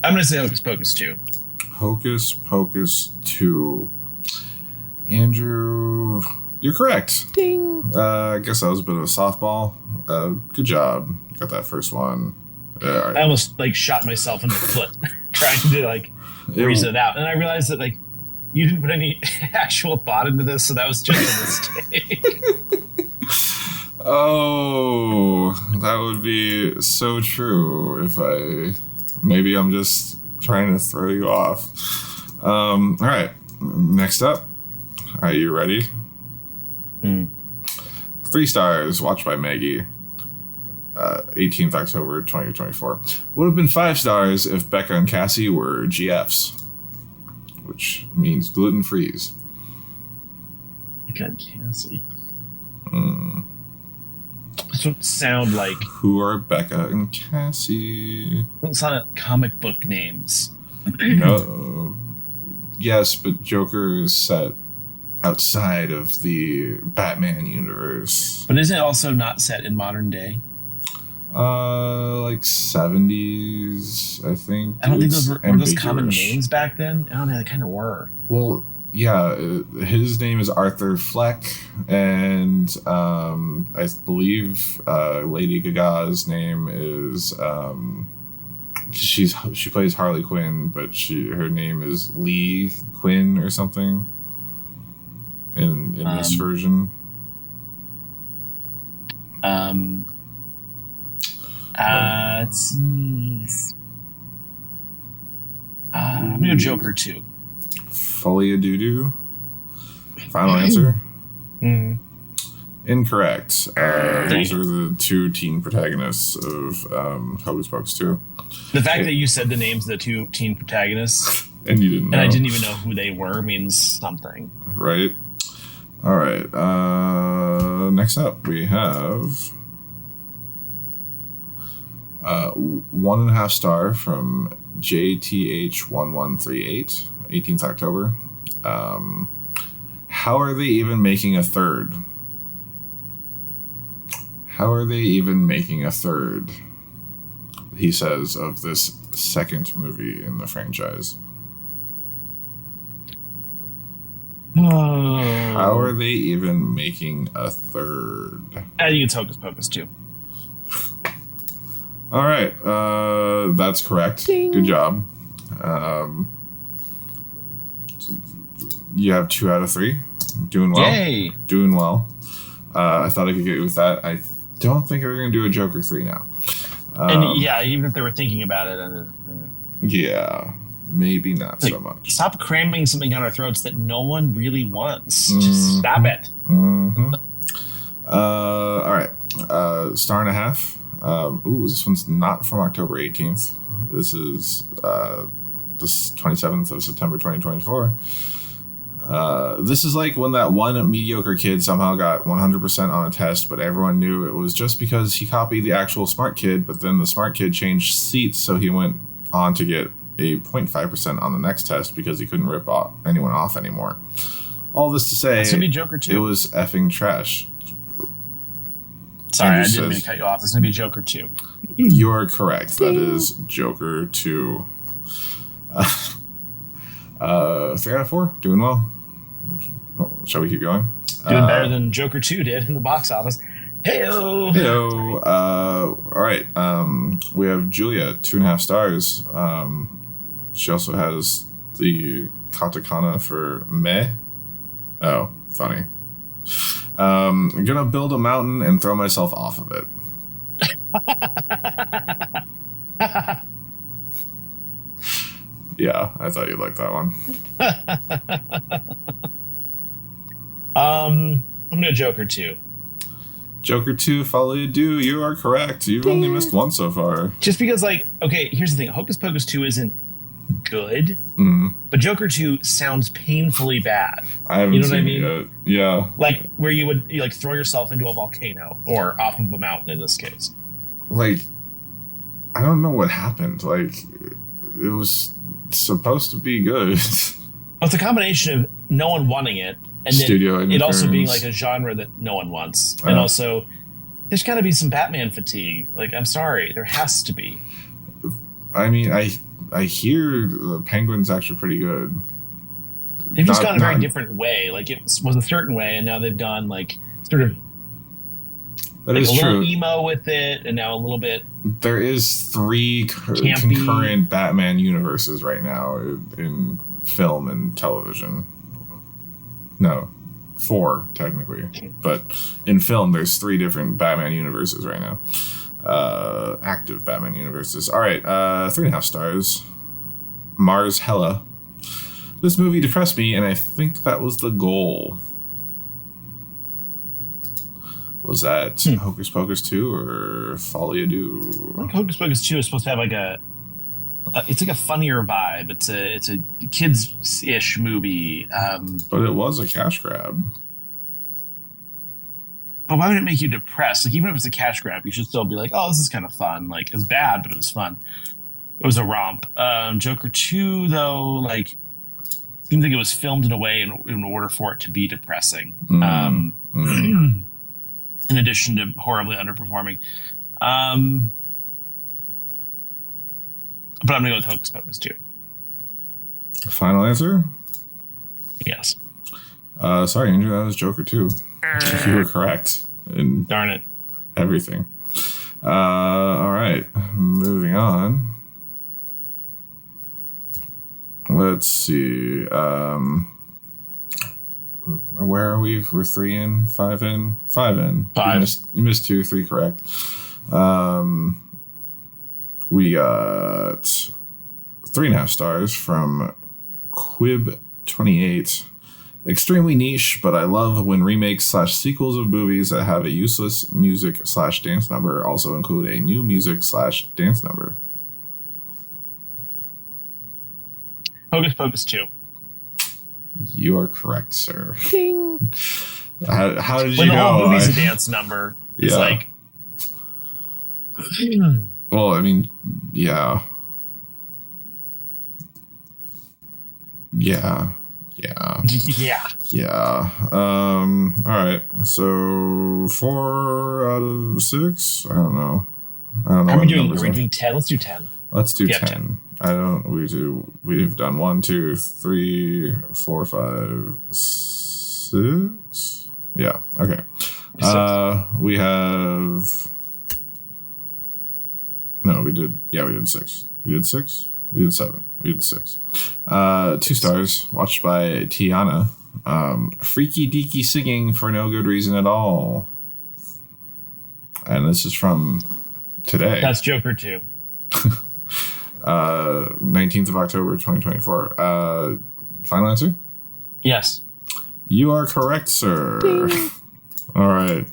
going to say Hocus Pocus 2. Hocus Pocus 2. Andrew, you're correct. Ding. I guess that was a bit of a softball. Good job. Got that first one. I almost shot myself in the foot trying to reason it out. And I realized that you didn't put any actual thought into this, so that was just a mistake. Oh, that would be so true maybe I'm just trying to throw you off. All right, next up. Are you ready? 3 stars, watched by Maggie. 18th October 2024. Would have been 5 stars if Becca and Cassie were GFs, which means gluten frees. God, Cassie. This would sound like. Who are Becca and Cassie? It sound like comic book names. No. Yes, but Joker is set outside of the Batman universe. But isn't it also not set in modern day? 70s, I think. I don't think It's were those common ambiguous. names back then. I don't know. They kind of were. Well, yeah, his name is Arthur Fleck, and I believe Lady Gaga's name is she plays Harley Quinn, but her name is Lee Quinn or something in this version. Let's see. I'm gonna go Joker 2. Folie à Deux. Final answer. Incorrect. These are the 2 teen protagonists of Hocus Pocus 2. The fact that you said the names of the 2 teen protagonists And you didn't know. and I didn't even know who they were means something. Right. All right. Next up, we have 1.5 star from JTH1138, 18th October. How are they even making a third? How are they even making a third? He says of this second movie in the franchise. How are they even making a third? I think it's Hocus Pocus 2. All right, that's correct. Ding. Good job. You have 2 out of 3. Doing well. Yay! Doing well. I thought I could get you with that. I don't think we're going to do a Joker 3 now. And yeah, even if they were thinking about it, Yeah, maybe not so much. Stop cramming something down our throats that no one really wants. Just stop it. All right, 1.5 stars. This one's not from October 18th. This is this 27th of September 2024. This is like when that one mediocre kid somehow got 100% on a test, but everyone knew it was just because he copied the actual smart kid, but then the smart kid changed seats, so he went on to get a 0.5% on the next test because he couldn't rip anyone off anymore. All this to say, That's gonna be Joker 2. It was effing trash. Sorry, I didn't mean to cut you off. It's going to be Joker 2. You're correct. That is Joker 2. 3 out of 4. Doing well. Shall we keep going? Doing better than Joker 2 did in the box office. Heyo! Heyo! All right. We have Julia, 2.5 stars. She also has the katakana for meh. Oh, funny. I'm gonna build a mountain and throw myself off of it. Yeah, I thought you'd like that one. I'm gonna Joker 2. Joker 2, follow you do. You are correct. You've only missed one so far. Just because, okay, here's the thing. Hocus Pocus 2 isn't good, but Joker 2 sounds painfully bad. I haven't seen it yet. Yeah. Like where you would throw yourself into a volcano or off of a mountain in this case. Like, I don't know what happened. Like, it was supposed to be good. Well, it's a combination of no one wanting it and then it also being like a genre that no one wants. And also, there's got to be some Batman fatigue. Like, I'm sorry, there has to be. I mean, I hear the Penguin's actually pretty good. They've just gone a very different way. Like, it was a certain way, and now they've gone, sort of... That is true. A little emo with it, and now a little bit... There is 3 concurrent Batman universes right now in film and television. No, 4, technically. But in film, there's 3 different Batman universes right now. Active Batman universes. All right, 3.5 stars. Mars Hella. This movie depressed me, and I think that was the goal. Was that Hocus Pocus 2 or Folie à Deux? I think Hocus Pocus 2 is supposed to have it's like a funnier vibe. It's a kids-ish movie. But it was a cash grab. But why would it make you depressed? Like, even if it's a cash grab, you should still be like, oh, this is kind of fun. Like, it's bad, but it was fun. It was a romp. Joker 2, though, seems like it was filmed in a way in order for it to be depressing. In addition to horribly underperforming. But I'm going to go with Hocus Pocus 2. Final answer? Yes. Sorry, Andrew, that was Joker 2. You were correct. Darn it. Everything. All right. Moving on. Let's see. Where are we? We're 3 in, 5 in, 5 in. 5. You missed 2, 3 correct. We got 3.5 stars from Quib28. Extremely niche, but I love when remakes / sequels of movies that have a useless music / dance number also include a new music / dance number. Hocus Pocus 2. You are correct, sir. Ding. How did you when the know? Whole movie's a dance number. It's like... Well, I mean, yeah. Yeah. All right. So 4 out of 6. I don't know. How are we doing? Are we doing 10? Let's do 10. Let's do 10. We've done 1, 2, 3, 4, 5, 6. Yeah. Okay. We have. No, we did. Yeah, we did 6. We did 6. We did 7. We did 6. 2 stars. Watched by Tiana. Freaky deaky singing for no good reason at all. And this is from today. That's Joker 2. 19th of October 2024. Final answer? Yes. You are correct, sir. All right.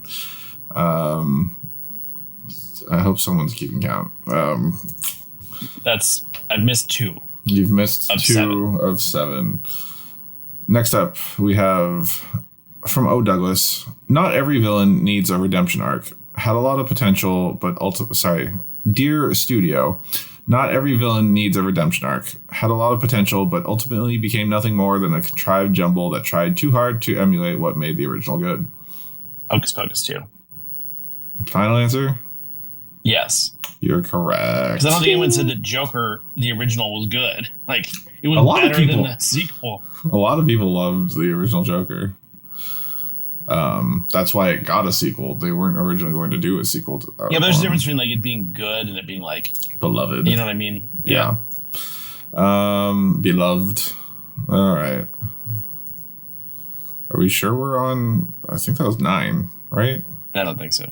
I hope someone's keeping count. I've missed 2. You've missed 2 of 7. Next up, we have from O. Douglas. Not every villain needs a redemption arc. Had a lot of potential, but Dear Studio. Not every villain needs a redemption arc. Had a lot of potential, but ultimately became nothing more than a contrived jumble that tried too hard to emulate what made the original good. Hocus Pocus 2. Final answer? Yes. You're correct. Because I don't think anyone said that Joker, the original, was good. Like, it was better than the sequel. A lot of people loved the original Joker. That's why it got a sequel. They weren't originally going to do a sequel. But there's a difference between like it being good and it being like beloved. You know what I mean? Yeah. Beloved. All right. Are we sure we're on? I think that was 9, right? I don't think so.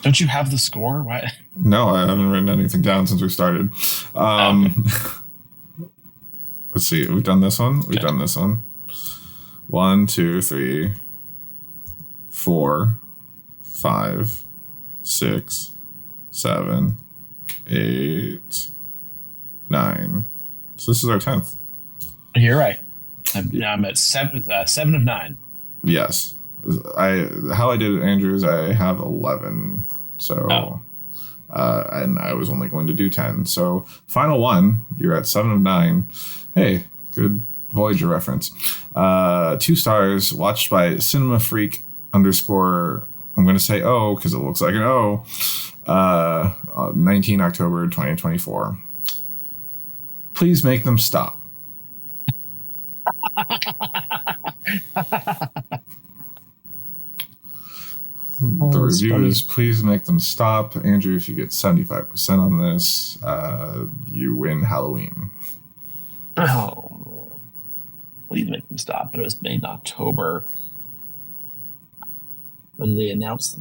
Don't you have the score? Why? No, I haven't written anything down since we started. Let's see. We've done this one. We've done this one. 1, 2, 3, 4, 5, 6, 7, 8, 9. So this is our 10th. You're right. I'm at 7 of 9. Yes. How I did it, Andrew, is I have 11. So, and I was only going to do 10. So final one, you're at 7 of 9. Hey, good Voyager reference. 2 stars, watched by Cinema Freak _ I'm going to say O because it looks like an O. 19 October 2024. Please make them stop. The review is please make them stop. Andrew, if you get 75% on this, you win Halloween. Oh, please make them stop. But it was made in October. When they announced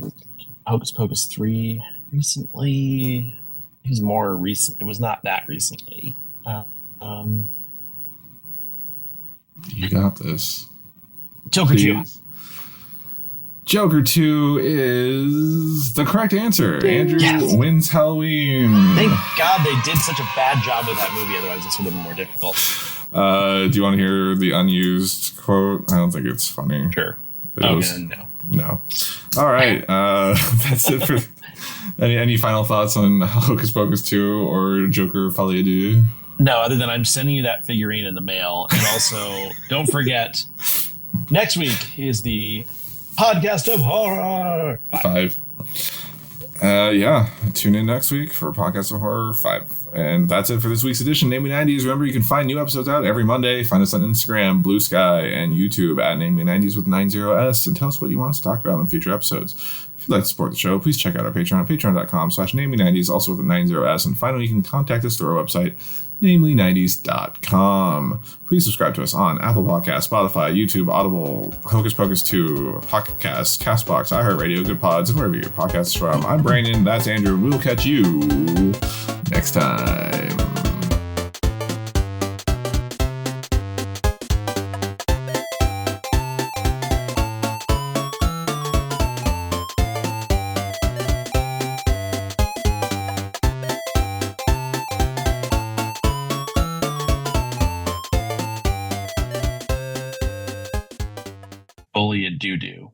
Hocus Pocus 3 recently, it was more recent. It was not that recently. You got this. Joker 2. Joker 2 is the correct answer. Andrew wins Halloween. Thank God they did such a bad job with that movie. Otherwise, this would have been more difficult. Do you want to hear the unused quote? I don't think it's funny. Sure. No. All right. That's it for... Any final thoughts on Hocus Pocus 2 or Joker Folie à Deux? No, other than I'm sending you that figurine in the mail. And also, don't forget, next week is the Podcast of Horror 5. Tune in next week for Podcast of Horror 5. And that's it for this week's edition. Namely 90s. Remember, you can find new episodes out every Monday. Find us on Instagram, Bluesky, and YouTube at Namely 90s with 90s. And tell us what you want us to talk about in future episodes. If you'd like to support the show, please check out our Patreon at patreon.com/namely90s, also with a 90s. And finally, you can contact us through our website, namely90s.com. Please subscribe to us on Apple Podcasts, Spotify, YouTube, Audible, Hocus Pocus 2, Pocket Casts, CastBox, iHeartRadio, Good Pods, and wherever you get podcasts from. I'm Brandon. That's Andrew. We'll catch you next time. Folie à Doo-doo.